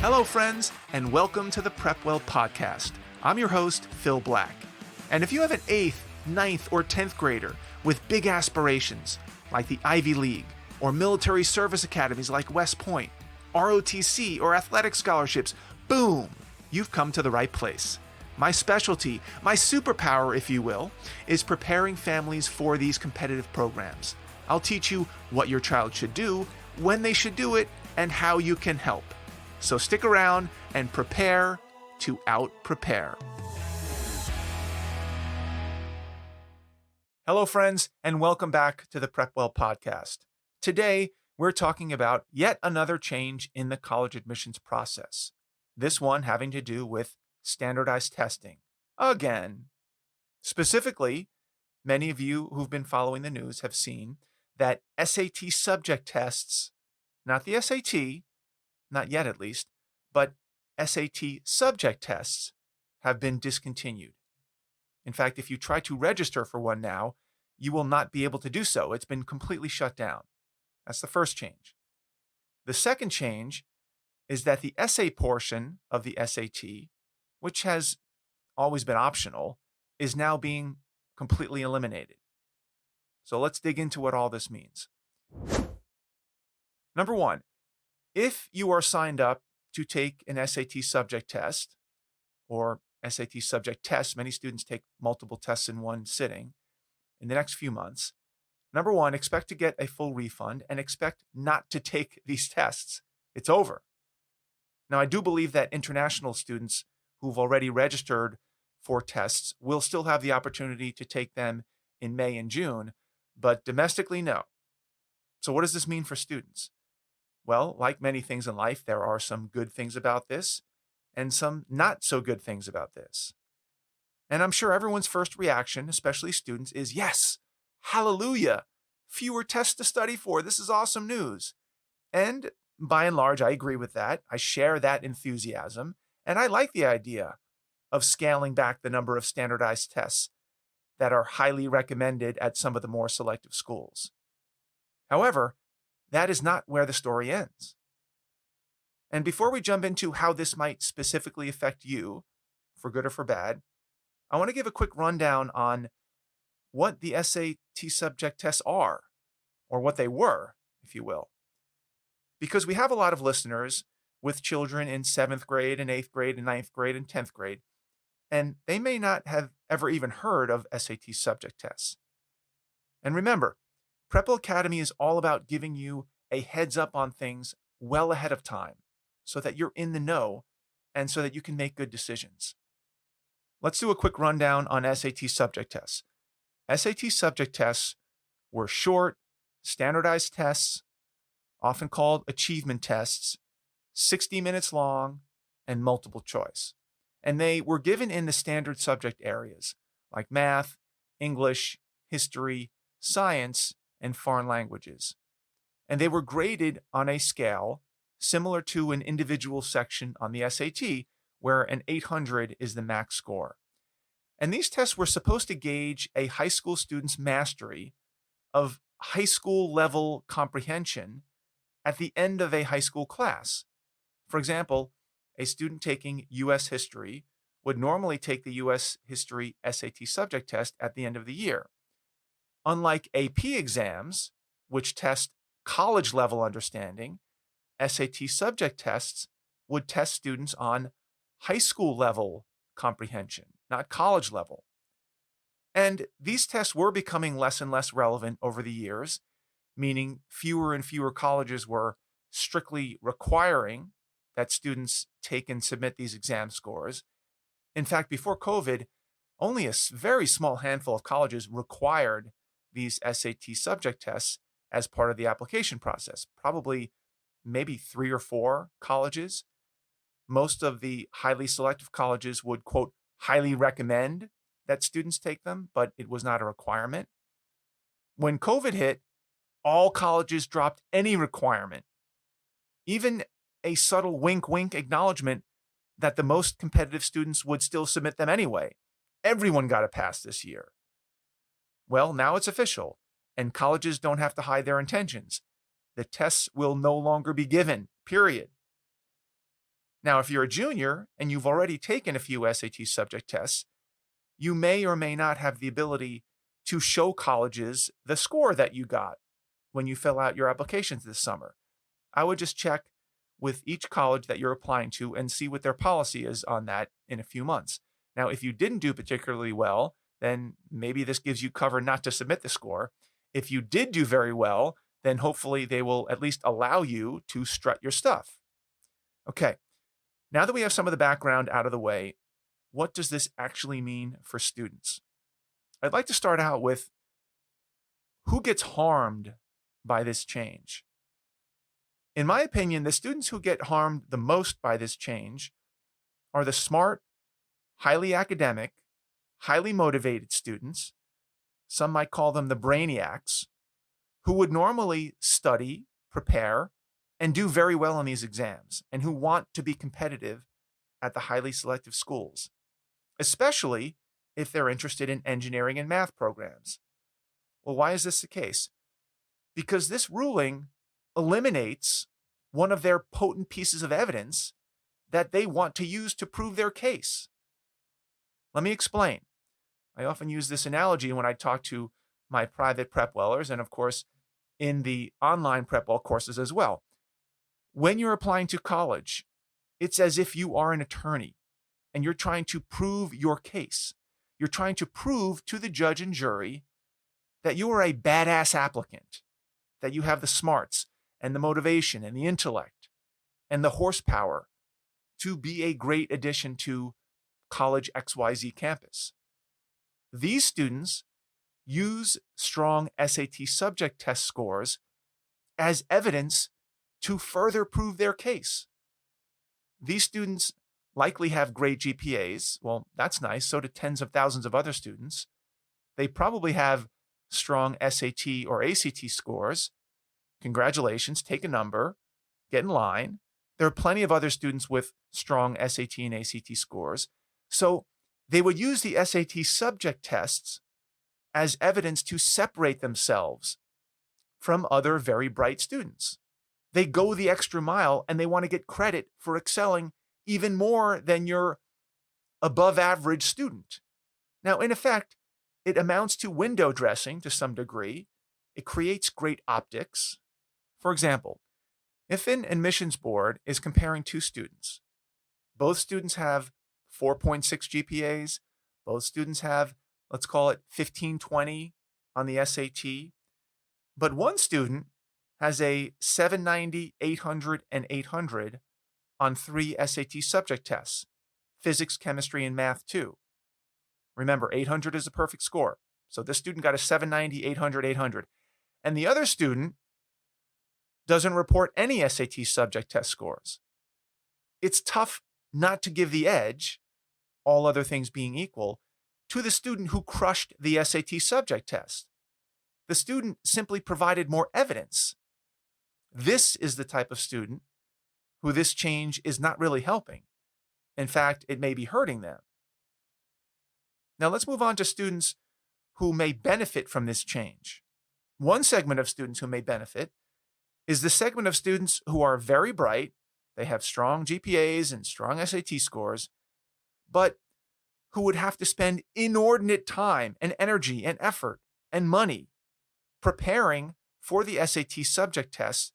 Hello, friends, and welcome to the PrepWell podcast. I'm your host, Phil Black. And if you have an 8th, 9th, or 10th grader with big aspirations, like the Ivy League, or military service academies like West Point, ROTC, or athletic scholarships, boom, you've come to the right place. My specialty, my superpower, if you will, is preparing families for these competitive programs. I'll teach you what your child should do, when they should do it, and how you can help. So stick around and prepare to out-prepare. Hello, friends, and welcome back to the PrepWell podcast. Today, we're talking about yet another change in the college admissions process. This one having to do with standardized testing. Again. Specifically, many of you who've been following the news have seen that SAT subject tests, not the SAT, not yet at least, but SAT subject tests have been discontinued. In fact, if you try to register for one now, you will not be able to do so. It's been completely shut down. That's the first change. The second change is that the essay portion of the SAT, which has always been optional, is now being completely eliminated. So let's dig into what all this means. Number one, if you are signed up to take an SAT subject test, or SAT subject tests, many students take multiple tests in one sitting in the next few months. Number one, expect to get a full refund and expect not to take these tests. It's over. Now, I do believe that international students who've already registered for tests will still have the opportunity to take them in May and June, but domestically, no. So what does this mean for students? Well, like many things in life, there are some good things about this and some not so good things about this. And I'm sure everyone's first reaction, especially students, is yes, hallelujah, fewer tests to study for. This is awesome news. And by and large, I agree with that. I share that enthusiasm. And I like the idea of scaling back the number of standardized tests that are highly recommended at some of the more selective schools. However, that is not where the story ends. And before we jump into how this might specifically affect you, for good or for bad, I want to give a quick rundown on what the SAT subject tests are, or what they were, if you will. Because we have a lot of listeners with children in 7th grade and 8th grade and 9th grade and 10th grade, and they may not have ever even heard of SAT subject tests. And remember, PrepWell Academy is all about giving you a heads up on things well ahead of time so that you're in the know and so that you can make good decisions. Let's do a quick rundown on SAT subject tests. SAT subject tests were short, standardized tests, often called achievement tests, 60 minutes long, and multiple choice. And they were given in the standard subject areas like math, English, history, science, and foreign languages. And they were graded on a scale similar to an individual section on the SAT, where an 800 is the max score. And these tests were supposed to gauge a high school student's mastery of high school level comprehension at the end of a high school class. For example, a student taking U.S. history would normally take the U.S. history SAT subject test at the end of the year. Unlike AP exams, which test college-level understanding, SAT subject tests would test students on high school-level comprehension, not college level. And these tests were becoming less and less relevant over the years, meaning fewer and fewer colleges were strictly requiring that students take and submit these exam scores. In fact, before COVID, only a very small handful of colleges required these SAT subject tests as part of the application process, probably maybe 3 or 4 colleges. Most of the highly selective colleges would, quote, highly recommend that students take them, but it was not a requirement. When COVID hit, all colleges dropped any requirement, even a subtle wink-wink acknowledgement that the most competitive students would still submit them anyway. Everyone got a pass this year. Well, now it's official, and colleges don't have to hide their intentions. The tests will no longer be given, period. Now, if you're a junior and you've already taken a few SAT subject tests, you may or may not have the ability to show colleges the score that you got when you fill out your applications this summer. I would just check with each college that you're applying to and see what their policy is on that in a few months. Now, if you didn't do particularly well, then maybe this gives you cover not to submit the score. If you did do very well, then hopefully they will at least allow you to strut your stuff. Okay, now that we have some of the background out of the way, what does this actually mean for students? I'd like to start out with who gets harmed by this change. In my opinion, the students who get harmed the most by this change are the smart, highly academic, highly motivated students. Some might call them the brainiacs, who would normally study, prepare, and do very well on these exams, and who want to be competitive at the highly selective schools, especially if they're interested in engineering and math programs. Well, why is this the case? Because this ruling eliminates one of their potent pieces of evidence that they want to use to prove their case. Let me explain. I often use this analogy when I talk to my private PrepWellers, and of course, in the online PrepWell courses as well. When you're applying to college, it's as if you are an attorney and you're trying to prove your case. You're trying to prove to the judge and jury that you are a badass applicant, that you have the smarts and the motivation and the intellect and the horsepower to be a great addition to college XYZ campus. These students use strong SAT subject test scores as evidence to further prove their case. These students likely have great GPAs. Well, that's nice. So do tens of thousands of other students. They probably have strong SAT or ACT scores. Congratulations, take a number, get in line. There are plenty of other students with strong SAT and ACT scores. So they would use the SAT subject tests as evidence to separate themselves from other very bright students. They go the extra mile and they want to get credit for excelling even more than your above average student. Now, in effect, it amounts to window dressing to some degree. It creates great optics. For example, if an admissions board is comparing two students, both students have 4.6 GPAs, both students have, let's call it 1520 on the SAT, but one student has a 790, 800, and 800 on 3 SAT subject tests, physics, chemistry, and math too. Remember, 800 is a perfect score. So this student got a 790, 800, 800. And the other student doesn't report any SAT subject test scores. It's tough not to give the edge, all other things being equal, to the student who crushed the SAT subject test. The student simply provided more evidence. This is the type of student who this change is not really helping. In fact, it may be hurting them. Now let's move on to students who may benefit from this change. One segment of students who may benefit is the segment of students who are very bright, they have strong GPAs and strong SAT scores, but who would have to spend inordinate time and energy and effort and money preparing for the SAT subject test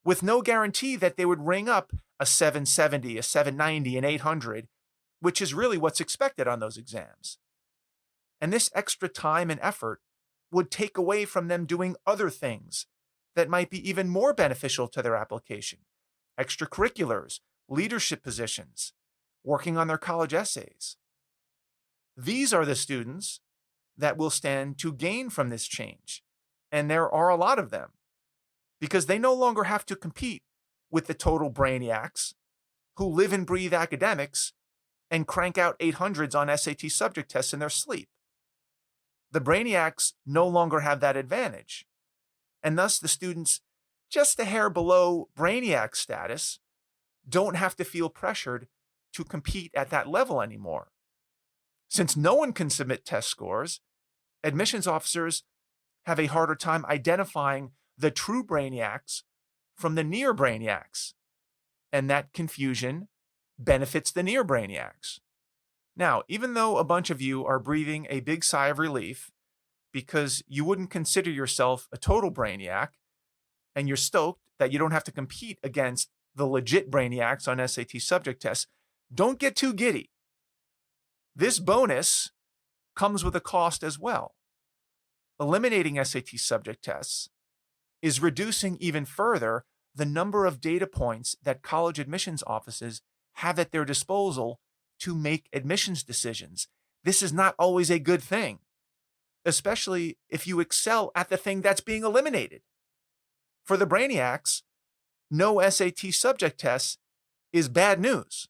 with no guarantee that they would ring up a 770, a 790, an 800, which is really what's expected on those exams. And this extra time and effort would take away from them doing other things that might be even more beneficial to their application. Extracurriculars, leadership positions, working on their college essays. These are the students that will stand to gain from this change. And there are a lot of them, because they no longer have to compete with the total brainiacs who live and breathe academics and crank out 800s on SAT subject tests in their sleep. The brainiacs no longer have that advantage. And thus the students just a hair below brainiac status don't have to feel pressured to compete at that level anymore. Since no one can submit test scores, admissions officers have a harder time identifying the true brainiacs from the near brainiacs. And that confusion benefits the near brainiacs. Now, even though a bunch of you are breathing a big sigh of relief because you wouldn't consider yourself a total brainiac, and you're stoked that you don't have to compete against the legit brainiacs on SAT subject tests, don't get too giddy. This bonus comes with a cost as well. Eliminating SAT subject tests is reducing even further the number of data points that college admissions offices have at their disposal to make admissions decisions. This is not always a good thing, especially if you excel at the thing that's being eliminated. For the brainiacs, no SAT subject tests is bad news.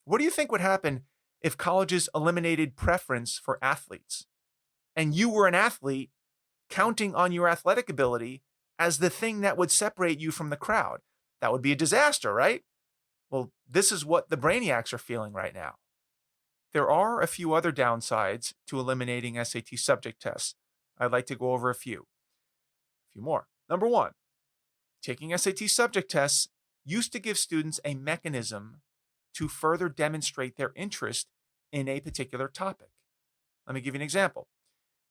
What do you think would happen if colleges eliminated preference for athletes and you were an athlete counting on your athletic ability as the thing that would separate you from the crowd? That would be a disaster, right? Well, this is what the brainiacs are feeling right now. There are a few other downsides to eliminating SAT subject tests. I'd like to go over a few more. Number one, taking SAT subject tests used to give students a mechanism to further demonstrate their interest in a particular topic. Let me give you an example.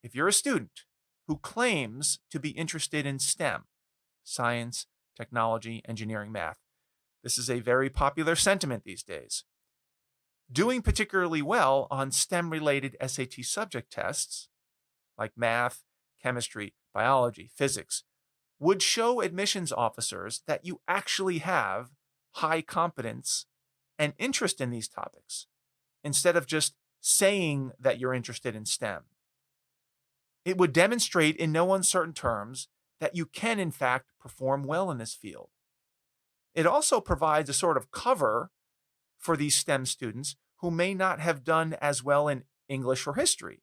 If you're a student who claims to be interested in STEM, science, technology, engineering, math, this is a very popular sentiment these days. Doing particularly well on STEM-related SAT subject tests, like math, chemistry, biology, physics, would show admissions officers that you actually have high competence and interest in these topics, instead of just saying that you're interested in STEM. It would demonstrate in no uncertain terms that you can, in fact, perform well in this field. It also provides a sort of cover for these STEM students who may not have done as well in English or history.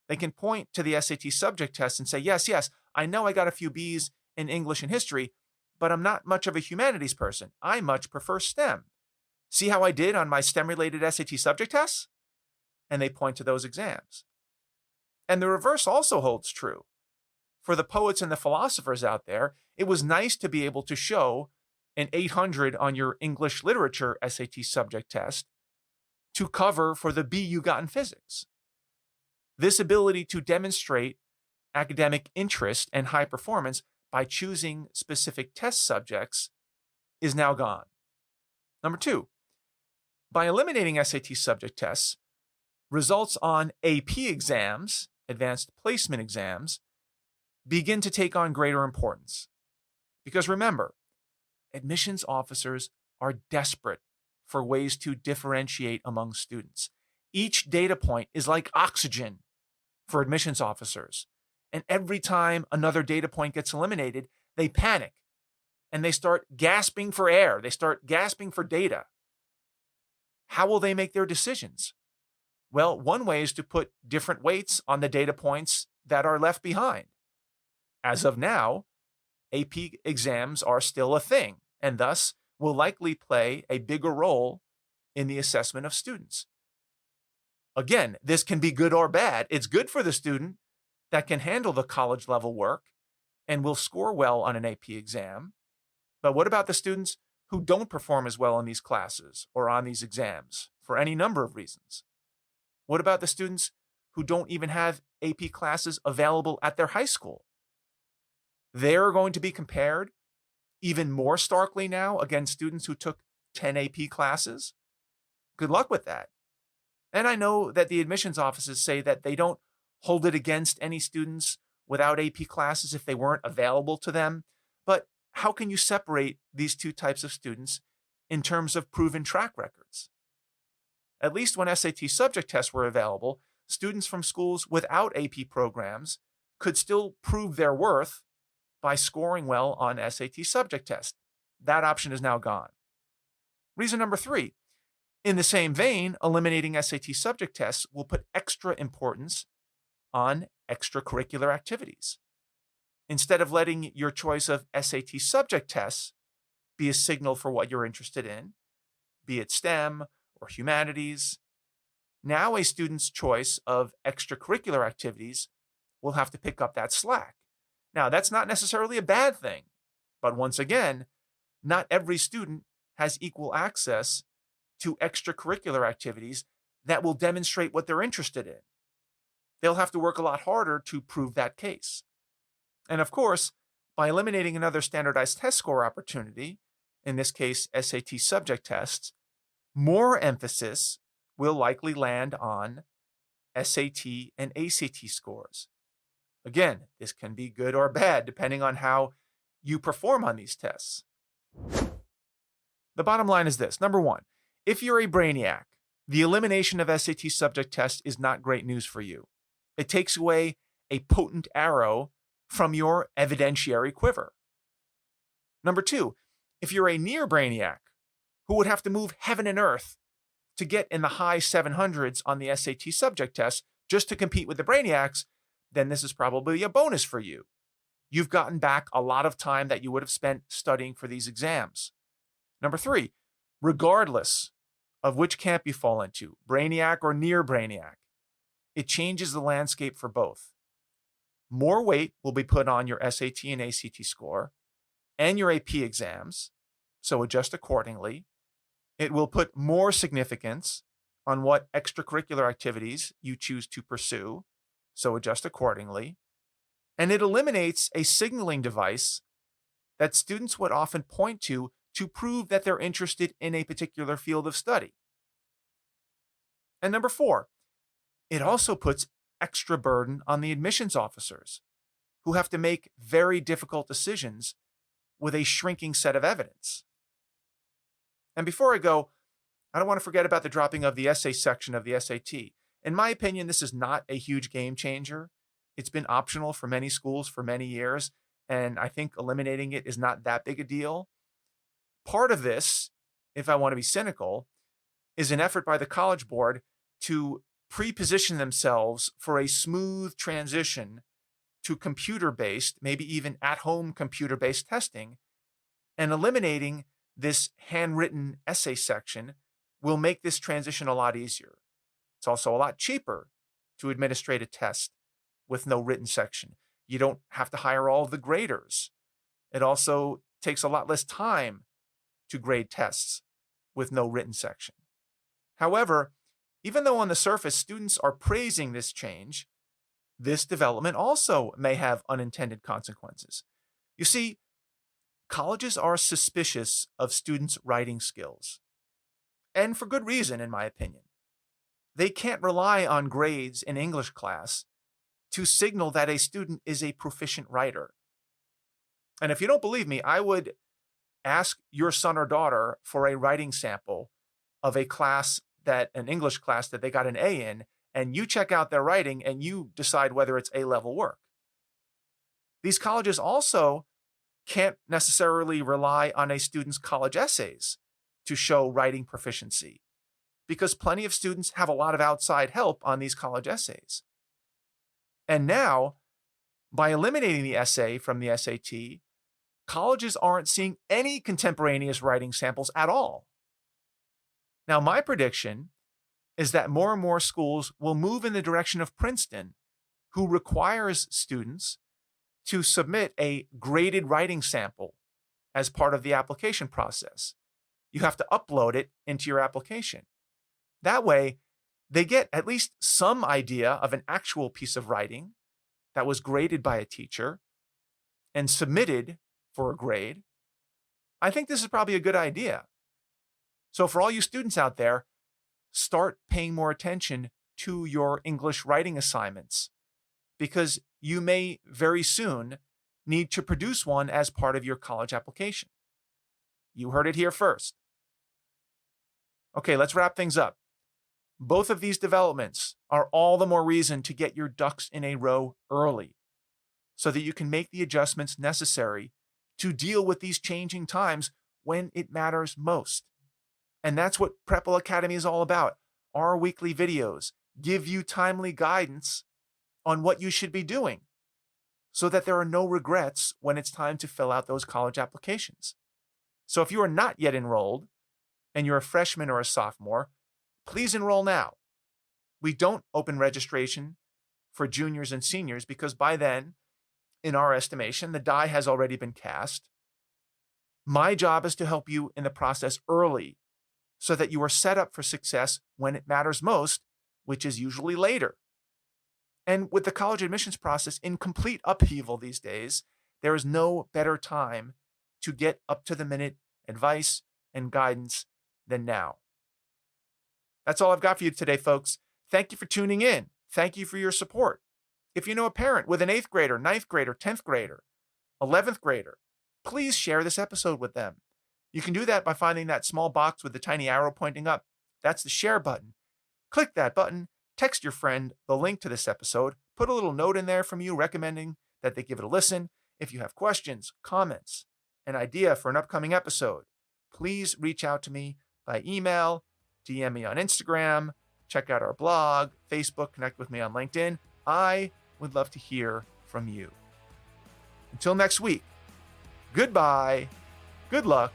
They can point to the SAT subject test and say, yes, I know I got a few B's in English and history, but I'm not much of a humanities person. I much prefer STEM. See how I did on my STEM-related SAT subject tests? And they point to those exams. And the reverse also holds true. For the poets and the philosophers out there, it was nice to be able to show an 800 on your English literature SAT subject test to cover for the B you got in physics. This ability to demonstrate academic interest and high performance by choosing specific test subjects is now gone. Number two, by eliminating SAT subject tests, results on AP exams, advanced placement exams, begin to take on greater importance. Because remember, admissions officers are desperate for ways to differentiate among students. Each data point is like oxygen for admissions officers. And every time another data point gets eliminated, they panic and they start gasping for air. They start gasping for data. How will they make their decisions? Well, one way is to put different weights on the data points that are left behind. As of now, AP exams are still a thing, and thus will likely play a bigger role in the assessment of students. Again, this can be good or bad. It's good for the student that can handle the college level work and will score well on an AP exam. But what about the students who don't perform as well in these classes or on these exams for any number of reasons? What about the students who don't even have AP classes available at their high school? They're going to be compared even more starkly now against students who took 10 AP classes. Good luck with that. And I know that the admissions offices say that they don't hold it against any students without AP classes if they weren't available to them. But how can you separate these two types of students in terms of proven track records? At least when SAT subject tests were available, students from schools without AP programs could still prove their worth by scoring well on SAT subject tests. That option is now gone. Reason number three, in the same vein, eliminating SAT subject tests will put extra importance on extracurricular activities. Instead of letting your choice of SAT subject tests be a signal for what you're interested in, be it STEM or humanities, now a student's choice of extracurricular activities will have to pick up that slack. Now, that's not necessarily a bad thing, but once again, not every student has equal access to extracurricular activities that will demonstrate what they're interested in. They'll have to work a lot harder to prove that case. And of course, by eliminating another standardized test score opportunity, in this case SAT subject tests, more emphasis will likely land on SAT and ACT scores. Again, this can be good or bad depending on how you perform on these tests. The bottom line is this. Number one, if you're a brainiac, the elimination of SAT subject tests is not great news for you. It takes away a potent arrow from your evidentiary quiver. Number two, if you're a near brainiac who would have to move heaven and earth to get in the high 700s on the SAT subject test just to compete with the brainiacs, then this is probably a bonus for you. You've gotten back a lot of time that you would have spent studying for these exams. Number three, regardless of which camp you fall into, brainiac or near brainiac, it changes the landscape for both. More weight will be put on your SAT and ACT score and your AP exams, so adjust accordingly. It will put more significance on what extracurricular activities you choose to pursue, so adjust accordingly. And it eliminates a signaling device that students would often point to prove that they're interested in a particular field of study. And number four, it also puts extra burden on the admissions officers who have to make very difficult decisions with a shrinking set of evidence. And before I go, I don't want to forget about the dropping of the essay section of the SAT. In my opinion, this is not a huge game changer. It's been optional for many schools for many years, and I think eliminating it is not that big a deal. Part of this, if I want to be cynical, is an effort by the College Board to pre-position themselves for a smooth transition to computer-based, maybe even at-home computer-based testing, and eliminating this handwritten essay section will make this transition a lot easier. It's also a lot cheaper to administrate a test with no written section. You don't have to hire all of the graders. It also takes a lot less time to grade tests with no written section. However, even though on the surface students are praising this change, this development also may have unintended consequences. You see, colleges are suspicious of students' writing skills, and for good reason, in my opinion. They can't rely on grades in English class to signal that a student is a proficient writer. And if you don't believe me, I would ask your son or daughter for a writing sample of an English class that they got an A in, and you check out their writing and you decide whether it's A-level work. These colleges also can't necessarily rely on a student's college essays to show writing proficiency, because plenty of students have a lot of outside help on these college essays. And now, by eliminating the essay from the SAT, colleges aren't seeing any contemporaneous writing samples at all. Now, my prediction is that more and more schools will move in the direction of Princeton, who requires students to submit a graded writing sample as part of the application process. You have to upload it into your application. That way, they get at least some idea of an actual piece of writing that was graded by a teacher and submitted for a grade. I think this is probably a good idea. So for all you students out there, start paying more attention to your English writing assignments, because you may very soon need to produce one as part of your college application. You heard it here first. Okay, let's wrap things up. Both of these developments are all the more reason to get your ducks in a row early so that you can make the adjustments necessary to deal with these changing times when it matters most. And that's what PrepWell Academy is all about. Our weekly videos give you timely guidance on what you should be doing so that there are no regrets when it's time to fill out those college applications. So if you are not yet enrolled and you're a freshman or a sophomore, please enroll now. We don't open registration for juniors and seniors because by then, in our estimation, the die has already been cast. My job is to help you in the process early so that you are set up for success when it matters most, which is usually later. And with the college admissions process in complete upheaval these days, there is no better time to get up-to-the-minute advice and guidance than now. That's all I've got for you today, folks. Thank you for tuning in. Thank you for your support. If you know a parent with an 8th grader, 9th grader, 10th grader, 11th grader, please share this episode with them. You can do that by finding that small box with the tiny arrow pointing up. That's the share button. Click that button, text your friend the link to this episode, put a little note in there from you recommending that they give it a listen. If you have questions, comments, an idea for an upcoming episode, please reach out to me by email, DM me on Instagram, check out our blog, Facebook, connect with me on LinkedIn. I would love to hear from you. Until next week, goodbye, good luck,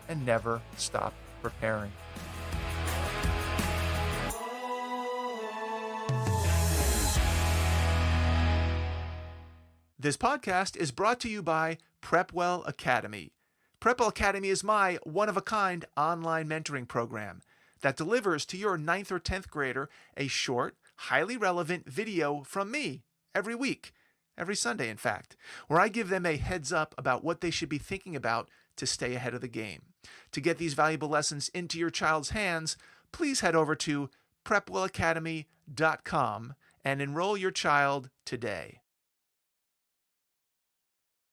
and never stop preparing. This podcast is brought to you by PrepWell Academy. PrepWell Academy is my one-of-a-kind online mentoring program that delivers to your 9th or 10th grader a short, highly relevant video from me every week, every Sunday in fact, where I give them a heads up about what they should be thinking about to stay ahead of the game. To get these valuable lessons into your child's hands, please head over to PrepWellAcademy.com and enroll your child today.